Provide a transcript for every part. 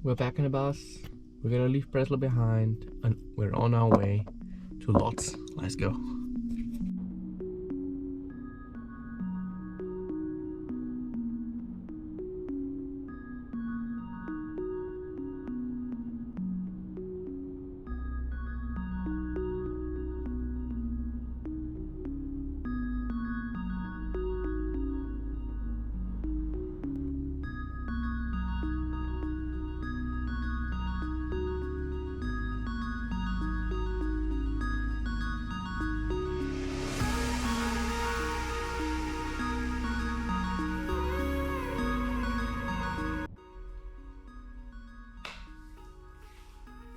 We're back in the bus. We're gonna leave Breslau behind and we're on our way to Lodz. Let's go.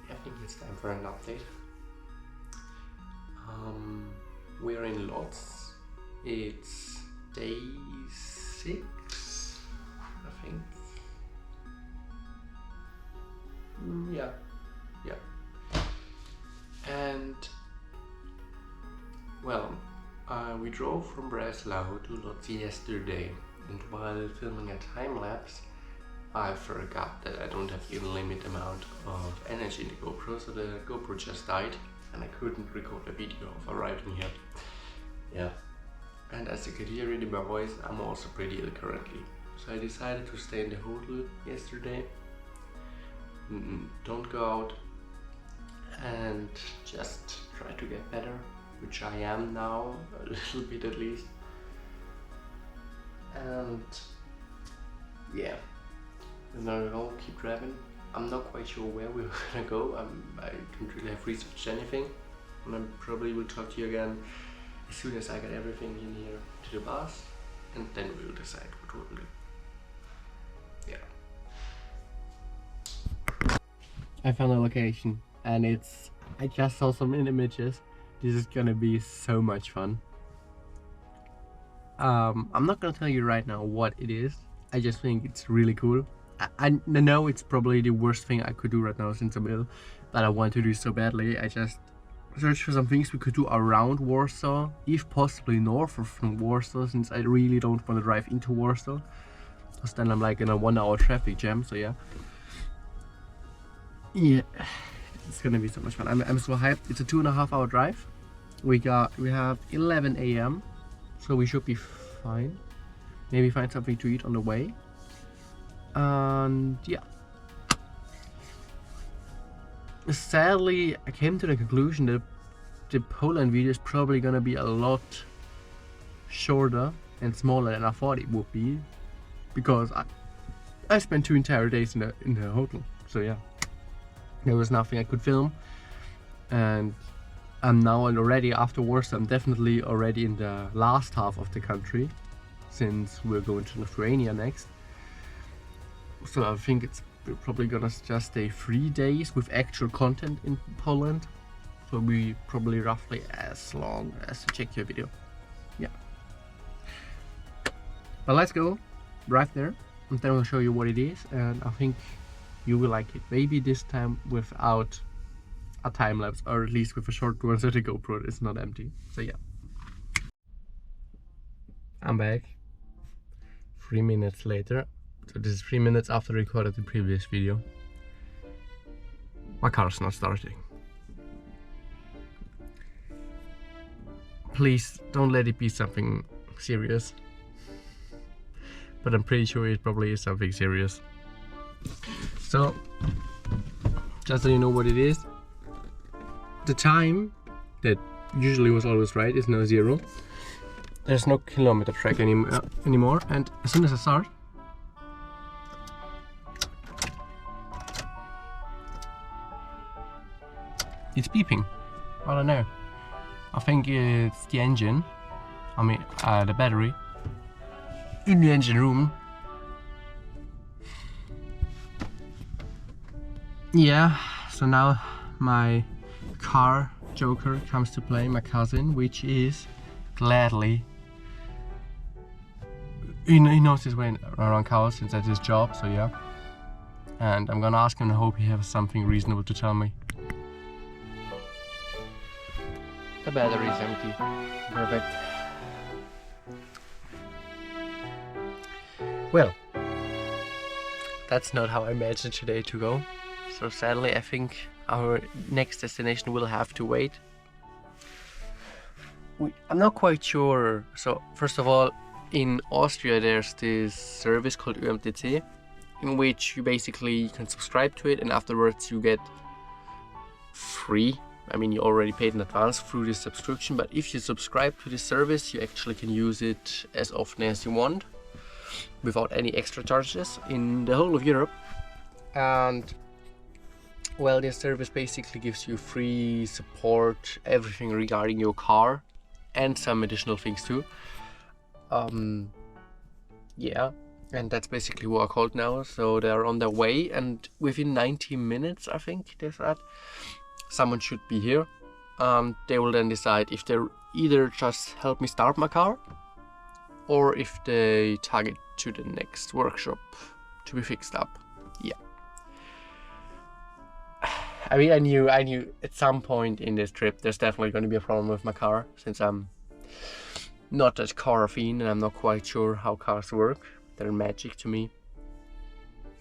I think it's time for an update. We're in Lodz. It's day 6, I think. Yeah. And well, we drove from Breslau to Lodz yesterday, and while filming a time lapse, I forgot that I don't have the limit amount of energy in the GoPro, so the GoPro just died and I couldn't record a video of arriving here. Yeah, and as you could hear it in my voice, I'm also pretty ill currently. So I decided to stay in the hotel yesterday, don't go out, and just try to get better, which I am now, a little bit at least. And yeah. And then we'll keep driving. I'm not quite sure where we're gonna go. I don't really have researched anything. And I probably will talk to you again as soon as I get everything in here to the bus. And then we'll decide what we'll do. Yeah. I found a location and I just saw some images. This is gonna be so much fun. I'm not gonna tell you right now what it is. I just think it's really cool. I know it's probably the worst thing I could do right now since I'm ill, but I want to do so badly. I just searched for some things we could do around Warsaw, if possibly north of Warsaw, since I really don't want to drive into Warsaw, because then I'm like in a 1-hour traffic jam. So yeah, it's gonna be so much fun. I'm so hyped. It's a 2.5-hour drive. We have 11 a.m. so we should be fine. Maybe find something to eat on the way. And yeah, sadly I came to the conclusion that the Poland video is probably gonna be a lot shorter and smaller than I thought it would be, because I spent 2 entire days in the hotel. So yeah, there was nothing I could film, and I'm now already afterwards. I'm definitely already in the last half of the country, since we're going to Lithuania next. So I think we're probably gonna just stay 3 days with actual content in Poland. So we probably roughly as long as the Czechia video. Yeah. But let's go right there, and then I'll show you what it is, and I think you will like it. Maybe this time without a time lapse, or at least with a short one so the GoPro is not empty. So yeah. I'm back 3 minutes later. So this is 3 minutes after I recorded the previous video. My car's not starting. Please don't let it be something serious. But I'm pretty sure it probably is something serious. So, just so you know what it is, the time that usually was always right is now 0. There's no kilometer track anymore, and as soon as I start, it's beeping. I don't know. I think it's the engine. I mean, the battery in the engine room. Yeah, so now my car joker comes to play, my cousin, which is gladly. He knows his way around cars since that's his job, so yeah. And I'm gonna ask him, and I hope he has something reasonable to tell me. The battery is empty. Perfect. Well, that's not how I imagined today to go. So sadly, I think our next destination will have to wait. I'm not quite sure. So first of all, in Austria there's this service called Equpiment, in which you basically can subscribe to it, and afterwards you get free. I mean, you already paid in advance through this subscription, but if you subscribe to this service, you actually can use it as often as you want without any extra charges in the whole of Europe. And well, this service basically gives you free support, everything regarding your car, and some additional things too. Yeah, and that's basically what I called now. So they're on their way, and within 90 minutes, I think they said, someone should be here. They will then decide if they either just help me start my car, or if they tag it to the next workshop to be fixed up. Yeah. I mean, I knew at some point in this trip there's definitely going to be a problem with my car, since I'm not that car affine and I'm not quite sure how cars work. They're magic to me.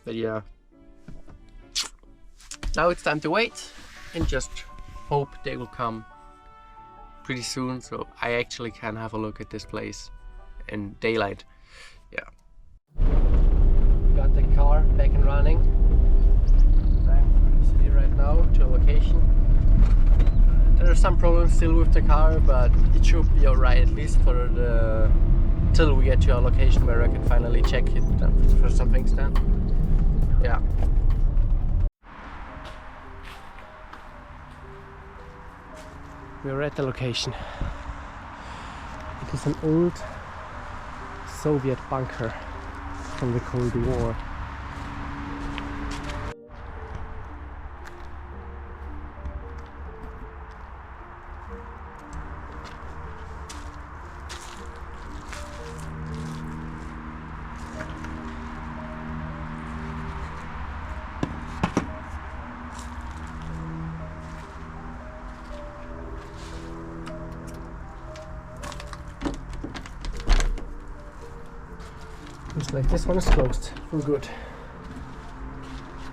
But yeah. Now it's time to wait and just hope they will come pretty soon, so I actually can have a look at this place in daylight. Yeah. Got the car back and running. I'm city right now to a location. There are some problems still with the car, but it should be alright, at least for the till we get to a location where I can finally check it for some things done. Yeah. We're at the location. It is an old Soviet bunker from the Cold War. Looks like this one is closed for good.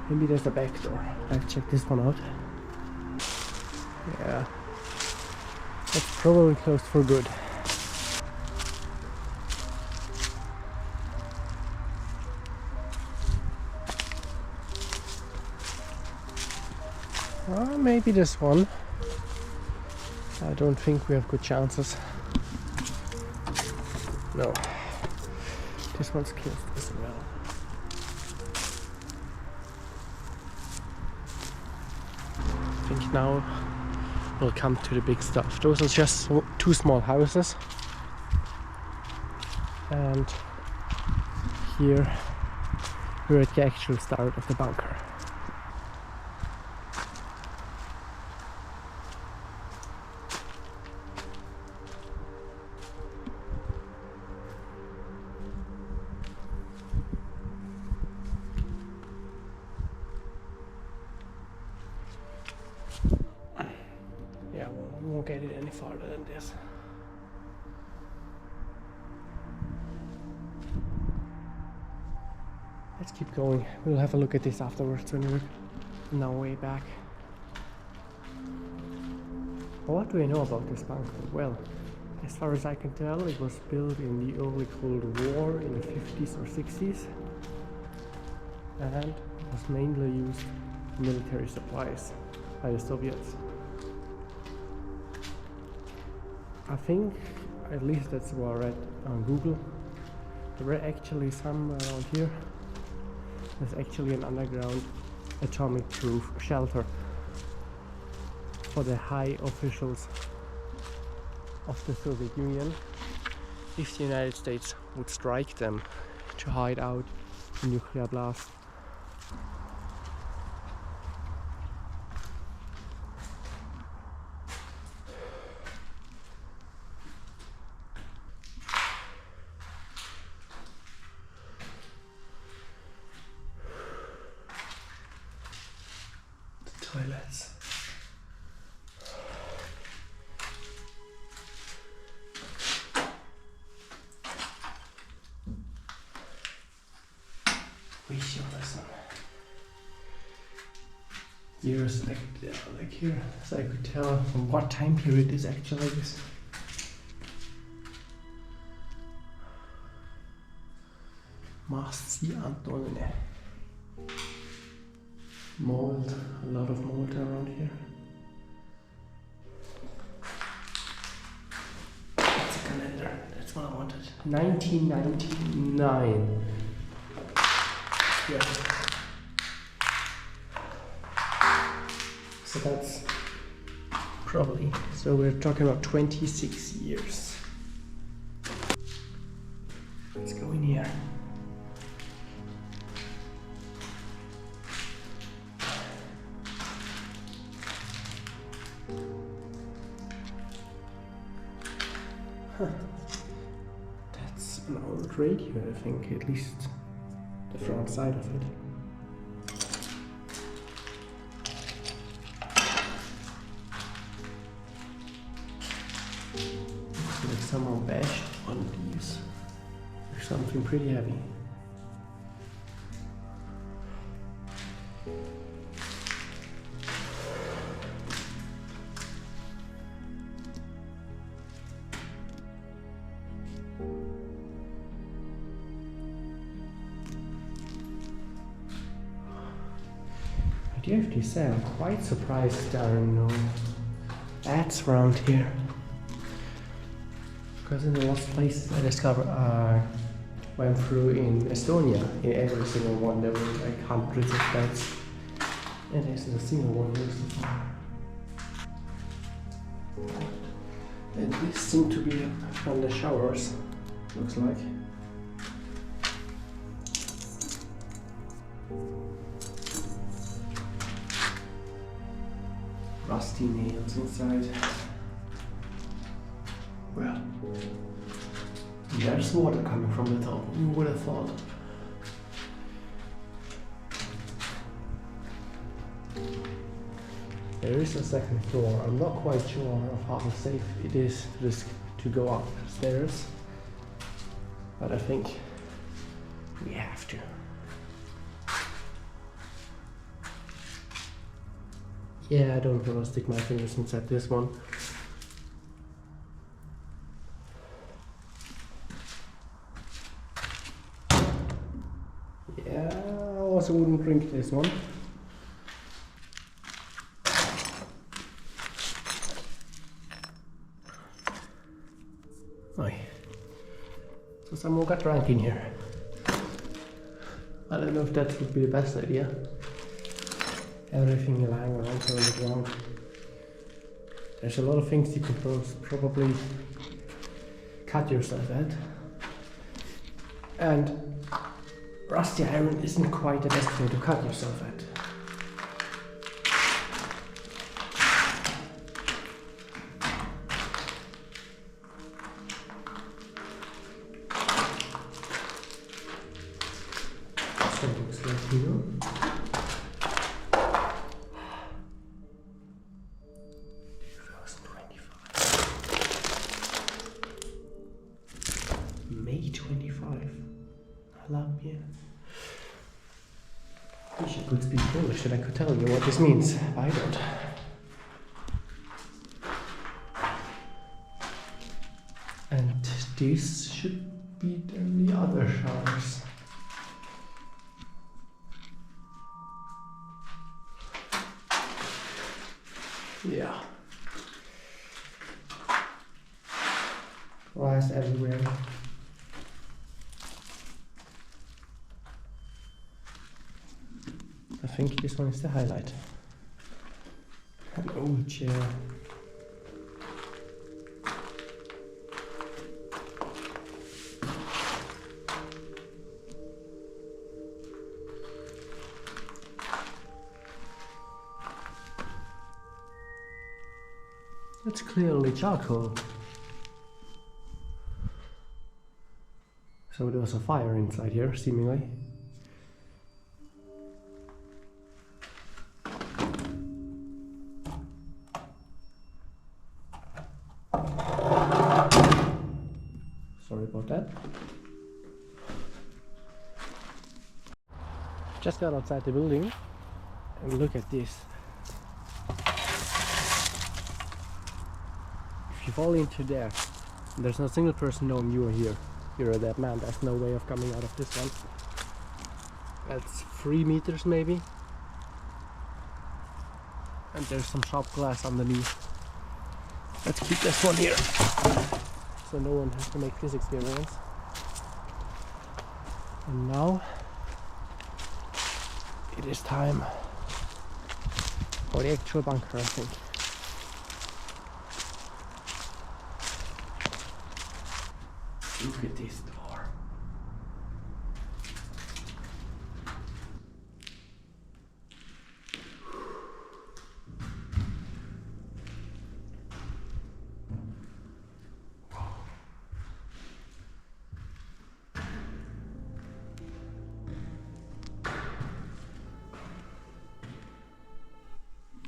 Maybe there's a back door. I'll check this one out. Yeah, it's probably closed for good. Maybe this one. I don't think we have good chances. No. This one's closed as well. I think now we'll come to the big stuff. Those are just two small houses. And here we're at the actual start of the bunker. Yeah, we won't get it any farther than this. Let's keep going. We'll have a look at this afterwards when we're on our way back. What do we know about this bunker? Well, as far as I can tell, it was built in the early Cold War in the 50s or 60s, and was mainly used for military supplies by the Soviets. I think, at least that's what I read on Google, there were actually some around here. There's actually an underground atomic proof shelter for the high officials of the Soviet Union if the United States would strike them to hide out a nuclear blast. Toilets. visiollisen. Years like here, so I could tell from what time period this actually is. Marci Antonine. Mold, a lot of mold around here. That's a calendar, that's what I wanted. 1999. Yeah. So that's probably, so we're talking about 26 years. Let's go in here. Huh. That's an old radio, I think, at least the front side of it. Looks like someone bashed on these. There's something pretty heavy. I do have to say, I'm quite surprised there are no ads around here. Because in the last places I discovered, went through in Estonia, in every single one there were like hundreds of ads. And there isn't a single one here so far. And this seemed to be from the showers, looks like. Rusty nails inside. Well, there's water coming from the top. Who would have thought? There is a second floor. I'm not quite sure of how safe it is to go upstairs, but I think we have to. Yeah, I don't want to stick my fingers inside this one. Yeah, I also wouldn't drink this one. Oi. So someone got drunk in here. I don't know if that would be the best idea. Everything lying around on the ground. There's a lot of things you could probably cut yourself at. And rusty iron isn't quite the best thing to cut yourself at. So it looks like here. May 25. I love you. I wish I could speak Polish and I could tell you what this means. I don't. And this should be the other showers. Yeah. Glass everywhere. I think this one is the highlight. An old chair. That's clearly charcoal. So there was a fire inside here, seemingly. Sorry about that. Just got outside the building and look at this. If you fall into there, there's not a single person knowing you are here. You're a dead man. There's no way of coming out of this one. That's 3 meters maybe. And there's some sharp glass underneath. Let's keep this one here, so no one has to make this experience. And now it is time for the actual bunker, I think. Look at this door.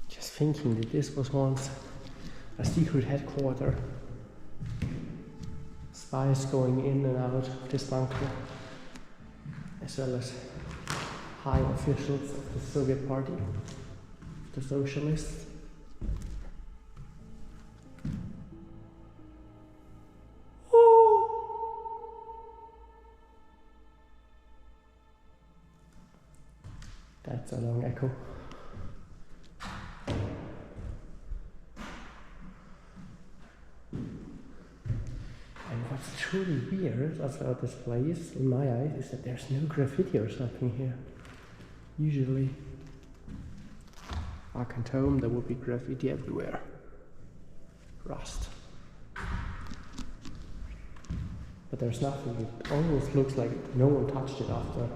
Just thinking that this was once a secret headquarters. Spies going in and out of this bunker, as well as high officials of the Soviet Party, the socialists. That's a long echo. What's truly weird about this place, in my eyes, is that there's no graffiti or something here. Usually, Arcantum, there would be graffiti everywhere. Rust. But there's nothing. It almost looks like no one touched it after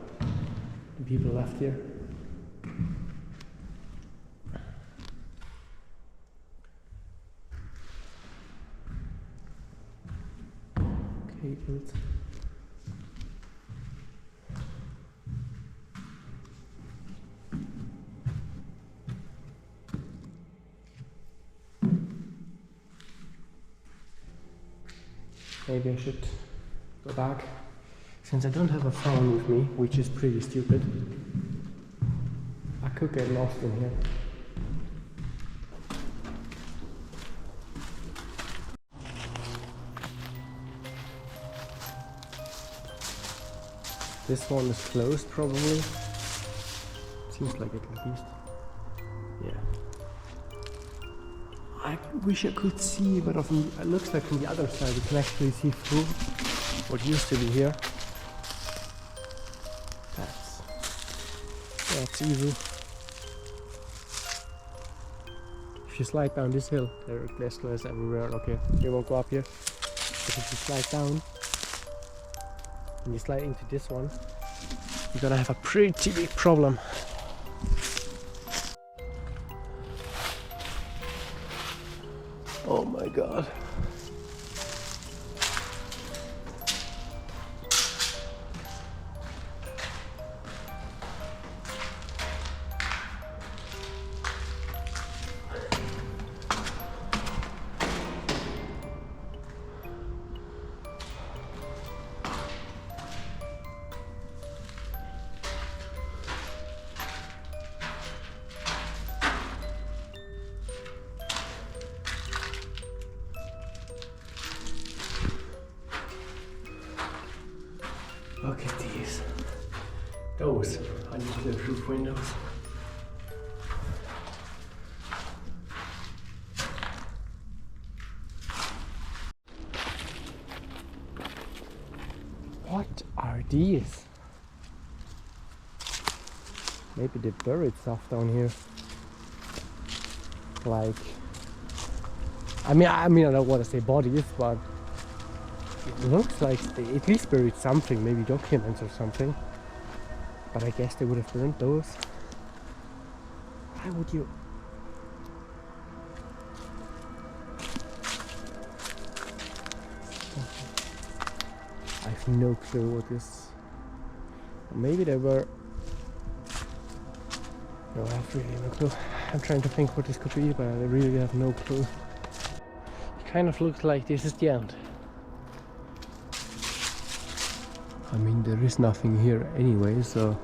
the people left here. Cables. Maybe I should go back, since I don't have a phone with me, which is pretty stupid. I could get lost in here. This one is closed probably. Seems like it at least. Yeah. I wish I could see, but it looks like from the other side you can actually see through what used to be here. That's evil. If you slide down this hill, there's glass everywhere. Okay, we won't go up here. But if you slide down and you slide into this one, you're gonna have a pretty big problem. Oh my god. Look at these. Those are nuclear proof windows. What are these? Maybe they buried stuff down here. Like, I mean I don't want to say bodies, but it looks like they at least buried something, maybe documents or something. But I guess they would have burned those. Why would you? I have no clue what this. Maybe they were. No, I have really no clue. I'm trying to think what this could be, but I really have no clue. It kind of looks like this is the end. I mean, there is nothing here anyway, so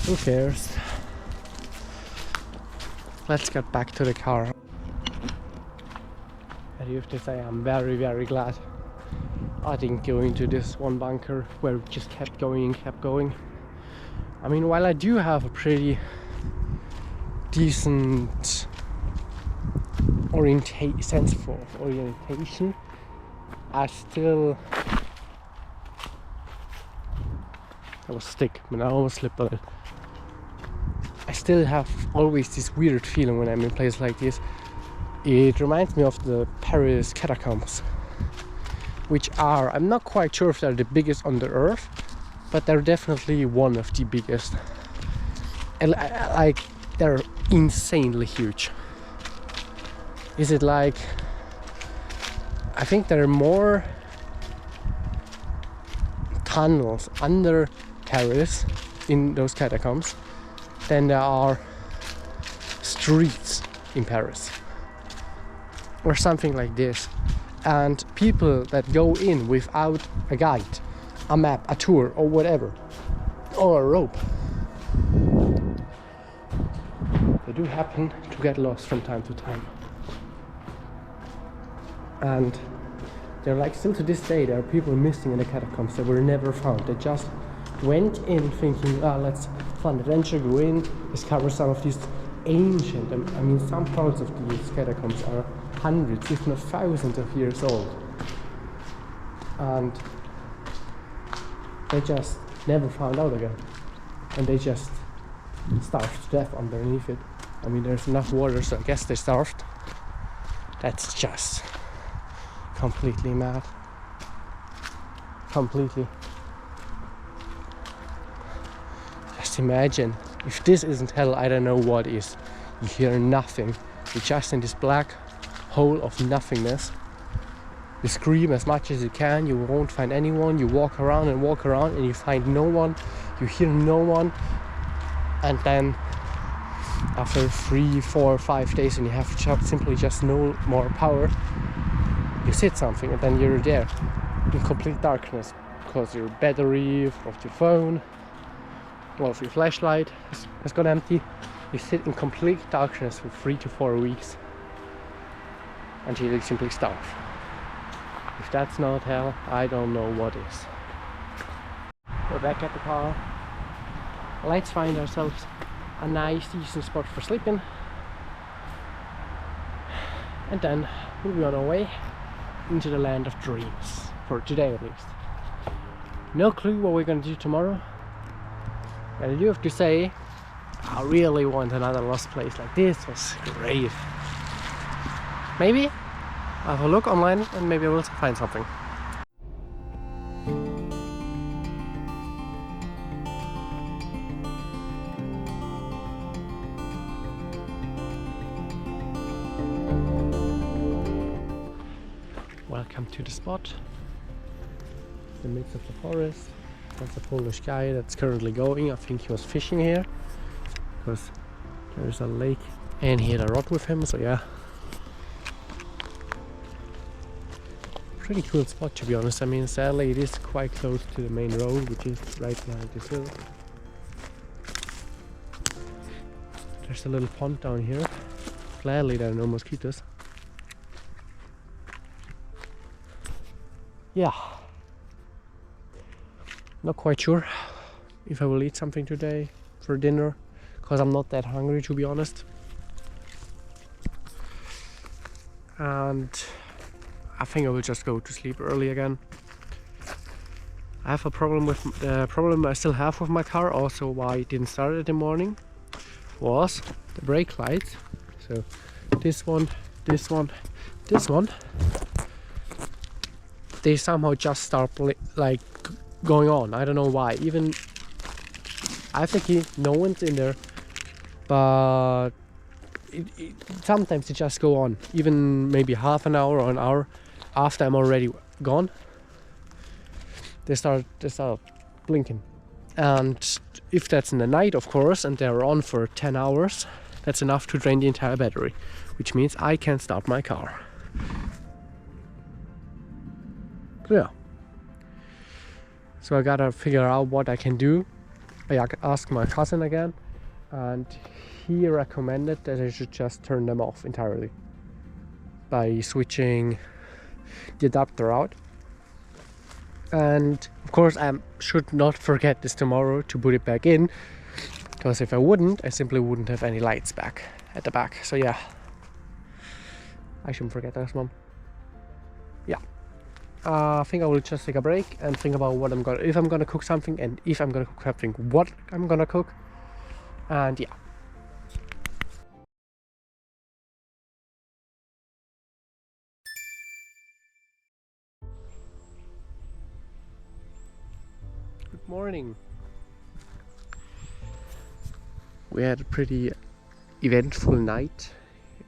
Who cares? Let's get back to the car. I have to say I'm very, very glad I didn't go into this one bunker where it just kept going and kept going. I mean, while I do have a pretty decent sense for orientation, I still... That was stick, but I almost slipped on it. I still have always this weird feeling when I'm in places like this. It reminds me of the Paris catacombs, which are, I'm not quite sure if they're the biggest on the earth, but they're definitely one of the biggest. And like, they're insanely huge. Is it like, I think there are more tunnels under Paris in those catacombs than there are streets in Paris, or something like this. And people that go in without a guide, a map, a tour, or whatever, or a rope, they do happen to get lost from time to time. And they're like, still to this day, there are people missing in the catacombs that were never found. They just went in thinking, let's fun adventure, go in, discover some of these ancient, I mean, some parts of these catacombs are hundreds, if not thousands of years old. And they just never found out again. And they just starved to death underneath it. I mean, there's enough water, so I guess they starved. That's just completely mad. Completely. Just imagine, if this isn't hell, I don't know what is. You hear nothing. You're just in this black hole of nothingness. You scream as much as you can, you won't find anyone. You walk around and you find no one. You hear no one. And then after 3, 4, 5 days and you have simply just no more power, you hit something and then you're there in complete darkness because your battery of your phone, well, your flashlight has gone empty. You sit in complete darkness for 3 to 4 weeks until you simply starve. If that's not hell, I don't know what is. We're back at the car. Let's find ourselves a nice, decent spot for sleeping, and then we'll be on our way into the land of dreams, for today at least. No clue what we're gonna do tomorrow, and I do have to say, I really want another lost place like this. It was great. Maybe I'll have a look online and maybe I will find something. Welcome to the spot, in the midst of the forest. That's a Polish guy that's currently going. I think he was fishing here because there's a lake and he had a rod with him, so yeah. Pretty cool spot, to be honest. I mean, sadly it is quite close to the main road, which is right behind this hill. There's a little pond down here. Gladly there are no mosquitoes. Yeah, not quite sure if I will eat something today for dinner, because I'm not that hungry, to be honest. And I think I will just go to sleep early again. I have a problem with the problem I still have with my car, also why it didn't start in the morning, was the brake lights. So this one, this one, this one, they somehow just start like going on. I don't know why. Even I have the key, no one's in there, but sometimes it just go on, even maybe half an hour or an hour after I'm already gone. They start blinking. And if that's in the night, of course, and they're on for 10 hours, that's enough to drain the entire battery, which means I can't start my car. Yeah. So I gotta figure out what I can do I asked my cousin again, and he recommended that I should just turn them off entirely by switching the adapter out. And of course I should not forget this tomorrow to put it back in, because if I wouldn't, I simply wouldn't have any lights back at the back. So yeah, I shouldn't forget this one. Yeah, I think I will just take a break and think about what if I'm gonna cook something, and if I'm gonna cook something, what I'm gonna cook. And yeah. Good morning. We had a pretty eventful night,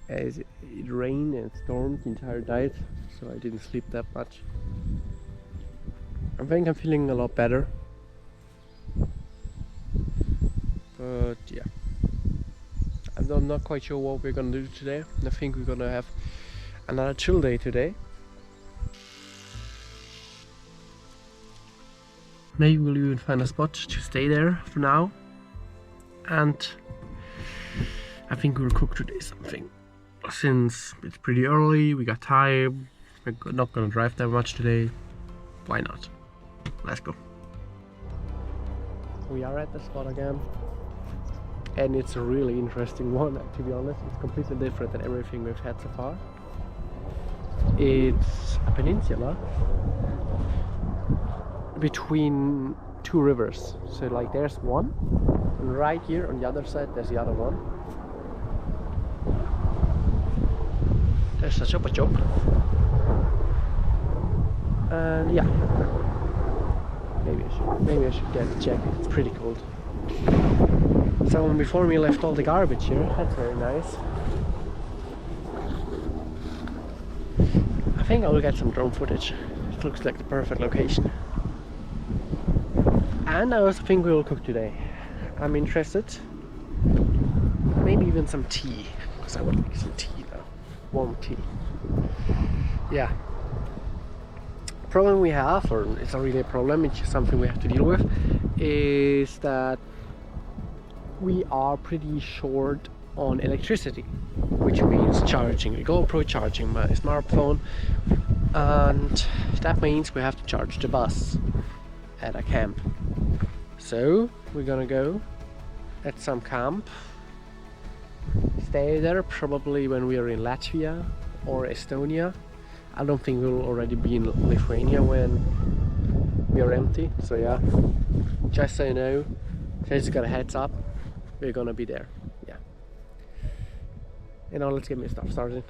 as it rained and stormed the entire night, so I didn't sleep that much. I think I'm feeling a lot better, but yeah, I'm not quite sure what we're gonna do today. I think we're gonna have another chill day today. Maybe we'll even find a spot to stay there for now, and I think we'll cook today something. Since it's pretty early, we got time, we're not gonna drive that much today. Why not? Let's go. We are at the spot again, and it's a really interesting one, to be honest. It's completely different than everything we've had so far. It's a peninsula between two rivers. So like there's one, and right here on the other side there's the other one. There's a chop chop. And yeah, maybe I should get a jacket. It's pretty cold. Someone before me left all the garbage here. That's very nice. I think I will get some drone footage. It looks like the perfect location. And I also think we will cook today. I'm interested. Maybe even some tea, because I would like some tea though. Warm tea. Yeah. Problem we have, or it's not really a problem, it's just something we have to deal with, is that we are pretty short on electricity, which means charging the GoPro, charging my smartphone, and that means we have to charge the bus at a camp. So we're gonna go at some camp, stay there probably when we are in Latvia or Estonia. I don't think we'll already be in Lithuania when we are empty. So yeah, just so you know, just got a heads up, we're gonna be there. Yeah. And now let's get my stuff started.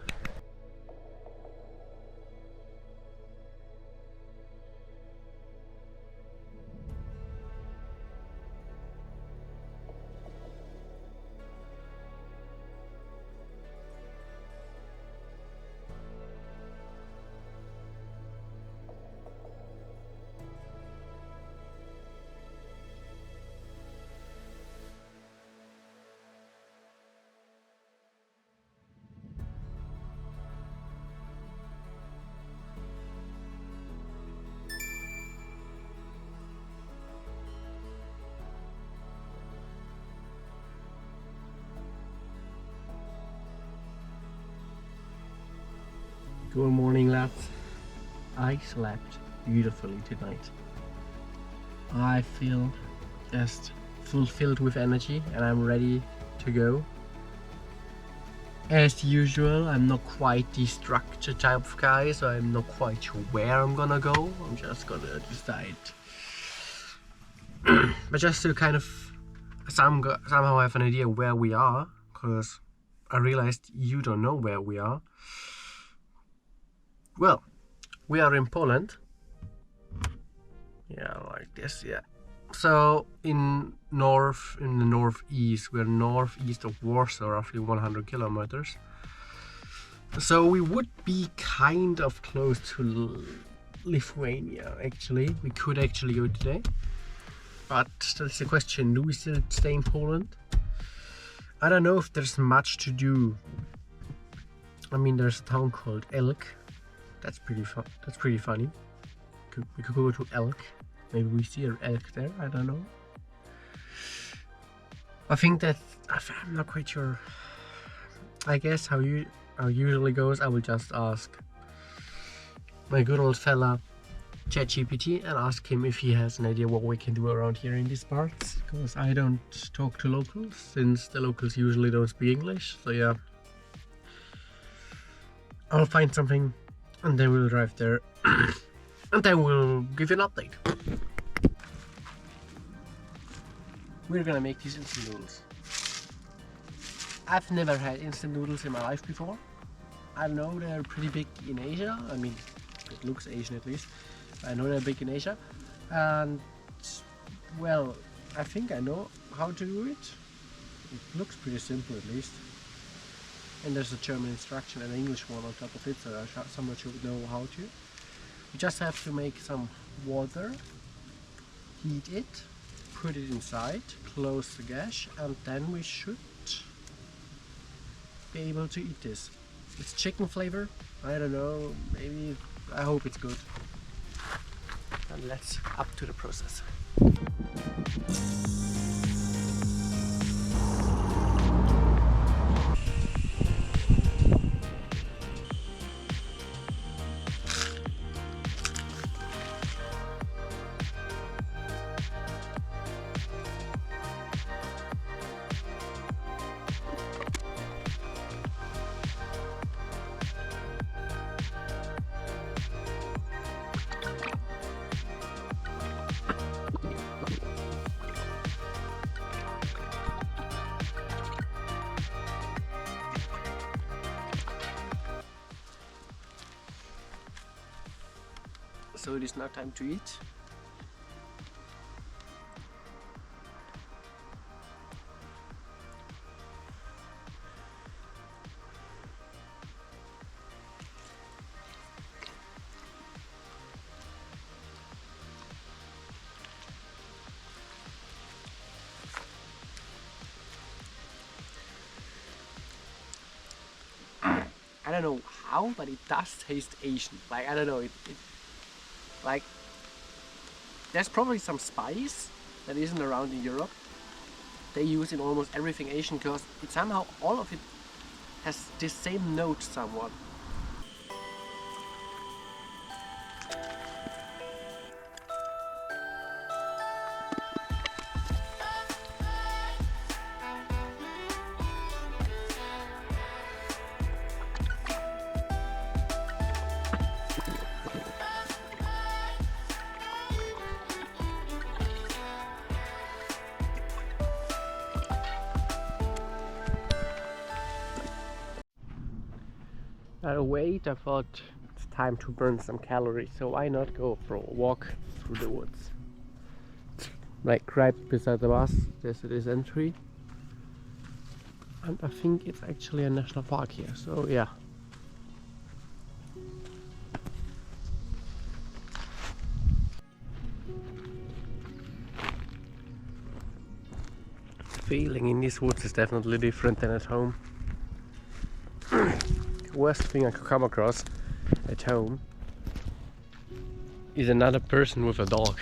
Good morning, lads. I slept beautifully tonight. I feel just fulfilled with energy and I'm ready to go. As usual, I'm not quite the structured type of guy, so I'm not quite sure where I'm gonna go. I'm just gonna decide. But just to kind of somehow have an idea where we are, because I realized you don't know where we are. Well, we are in Poland. Yeah, like this, yeah. So in the northeast, we're northeast of Warsaw, roughly 100 kilometers. So we would be kind of close to Lithuania, actually. We could actually go today. But that's the question, do we still stay in Poland? I don't know if there's much to do. I mean, there's a town called Elk. That's pretty fun. That's pretty funny. We could go to Elk. Maybe we see an elk there. I don't know. I think that I'm not quite sure. I guess how usually goes, I will just ask my good old fella ChatGPT and ask him if he has an idea what we can do around here in these parts, because I don't talk to locals since the locals usually don't speak English. So yeah, I'll find something and then we'll drive there and then we'll give you an update. We're gonna make these instant noodles. I've never had instant noodles in my life before. I know they're pretty big in Asia. I mean, it looks Asian at least. I know they're big in Asia. And, well, I think I know how to do it. It looks pretty simple at least. And there's a German instruction and an English one on top of it, so someone should know how to. You just have to make some water, heat it, put it inside, close the gas, and then we should be able to eat this. It's chicken flavor, I don't know, maybe, I hope it's good. And let's up to the process. So it is now time to eat. I don't know how, but it does taste Asian. Like, I don't know, like, there's probably some spice that isn't around in Europe. They use in almost everything Asian because it somehow, all of it has this same note somewhat. Wait, I thought it's time to burn some calories, so why not go for a walk through the woods? Like right beside the bus, there's this entry, and I think it's actually a national park here, so yeah. The feeling in these woods is definitely different than at home. Worst thing I could come across at home is another person with a dog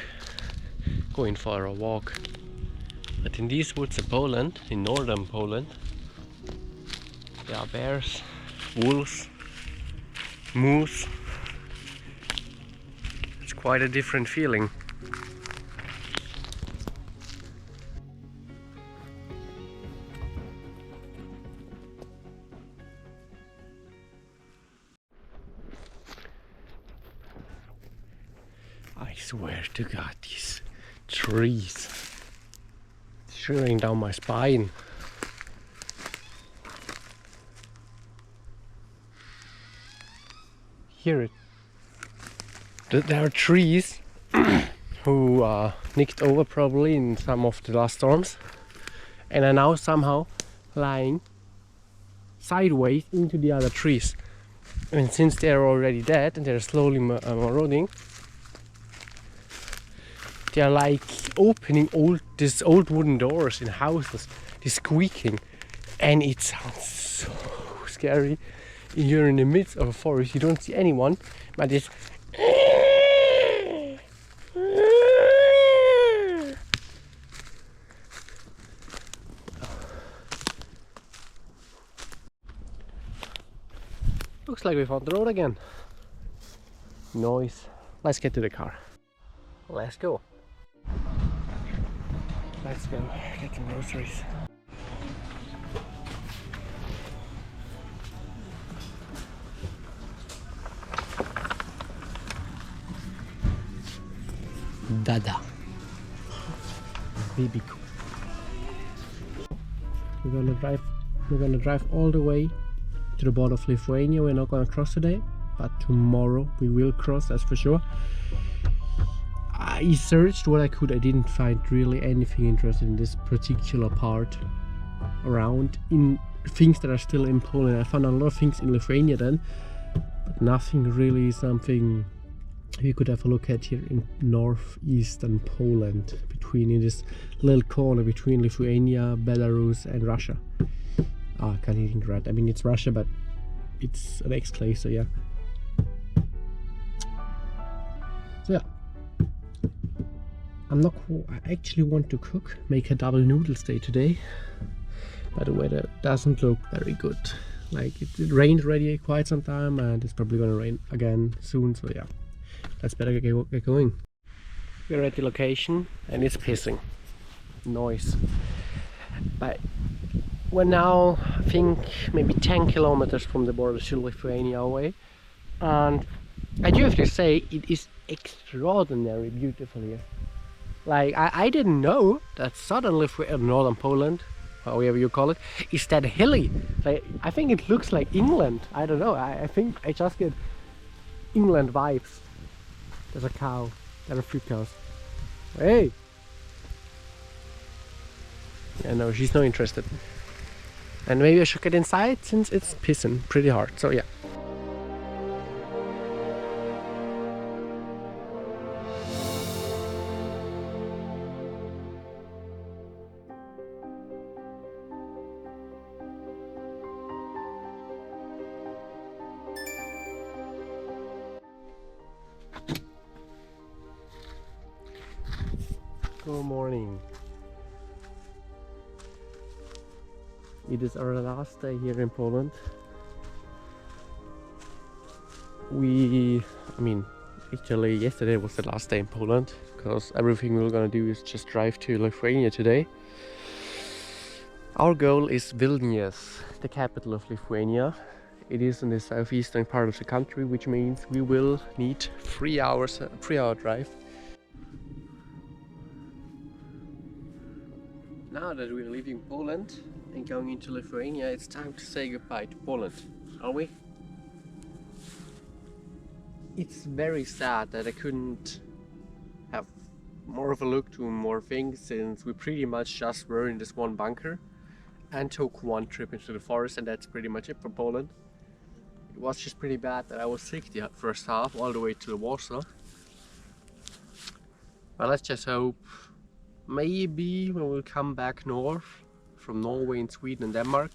going for a walk. But in these woods in Poland, in northern Poland, there are bears, wolves, moose. It's quite a different feeling. I swear to God, these trees shivering down my spine. Hear it. There are trees who nicked over probably in some of the last storms and are now somehow lying sideways into the other trees. And since they're already dead and they're slowly eroding, they are like opening these old wooden doors in houses, this squeaking, and it sounds so scary. You're in the midst of a forest, you don't see anyone, but it's Looks like we found the road again. Noise. Let's get to the car. Let's go. Let's go get some groceries. Dada. Baby cool. We're gonna drive all the way to the border of Lithuania. We're not gonna cross today, but tomorrow we will cross, that's for sure. I searched what I could. I didn't find really anything interesting in this particular part around, in things that are still in Poland. I found a lot of things in Lithuania then, but nothing really something you could have a look at here in northeastern Poland, in this little corner between Lithuania, Belarus and Russia. I can't even read. I mean, it's Russia, but it's an exclave, so yeah. So yeah. I actually want to make a double noodles day today, but the weather doesn't look very good. Like it rained already quite some time, and it's probably gonna rain again soon, so yeah, let's better get going. We're at the location and it's pissing noise, but we're now, I think, maybe 10 kilometers from the border to Lithuania away, and I do have to say it is extraordinarily beautiful here. Like, I didn't know that southern Lithuania, northern Poland, however you call it, is that hilly. Like, I think it looks like England. I don't know, I think I just get England vibes. There's a cow. There are a few cows. Hey! Yeah, no, she's not interested. And maybe I should get inside since it's pissing pretty hard, so yeah. Good morning. It is our last day here in Poland. Actually yesterday was the last day in Poland, because everything we're gonna do is just drive to Lithuania today. Our goal is Vilnius, the capital of Lithuania. It is in the southeastern part of the country, which means we will need 3 hours, 3-hour drive. Now that we're leaving Poland and going into Lithuania, it's time to say goodbye to Poland, are we? It's very sad that I couldn't have more of a look to more things, since we pretty much just were in this one bunker and took one trip into the forest, and that's pretty much it for Poland. It was just pretty bad that I was sick the first half all the way to Warsaw. But let's just hope maybe when we'll come back north from Norway and Sweden and Denmark,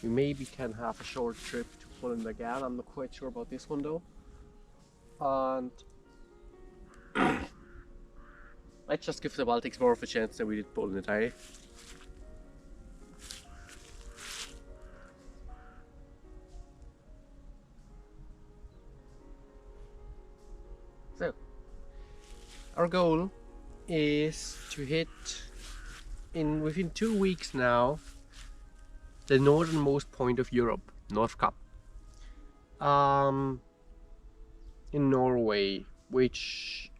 we maybe can have a short trip to Poland again. I'm not quite sure about this one though. And let's just give the Baltics more of a chance than we did Poland, eh? So, our goal is to hit within 2 weeks now the northernmost point of Europe, North Cap, in Norway, which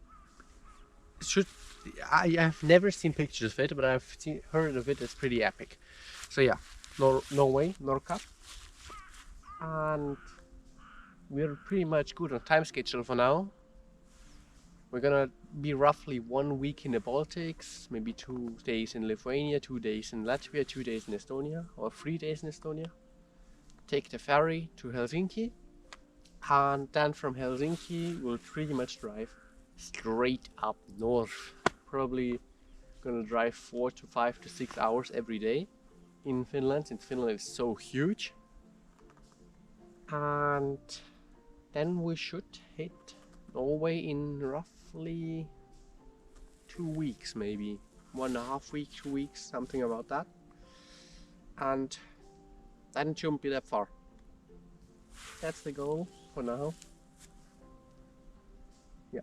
I have never seen pictures of it, but I've heard of it. It's pretty epic. So yeah, Norway, North Cap, and we're pretty much good on time schedule for now. We're gonna be roughly 1 week in the Baltics, maybe 2 days in Lithuania, 2 days in Latvia, 2 days in Estonia, or 3 days in Estonia. Take the ferry to Helsinki, and then from Helsinki we'll pretty much drive straight up north. Probably gonna drive 4 to 5 to 6 hours every day in Finland, since Finland is so huge. And then we should hit Norway in roughly 2 weeks, maybe 1.5 weeks, 2 weeks, something about that. And then it shouldn't be that far. That's the goal for now. Yeah.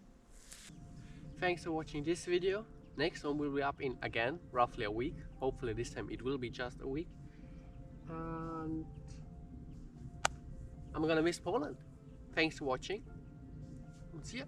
Thanks for watching this video. Next one will be up in again roughly a week. Hopefully this time it will be just a week. And I'm gonna miss Poland. Thanks for watching. See ya.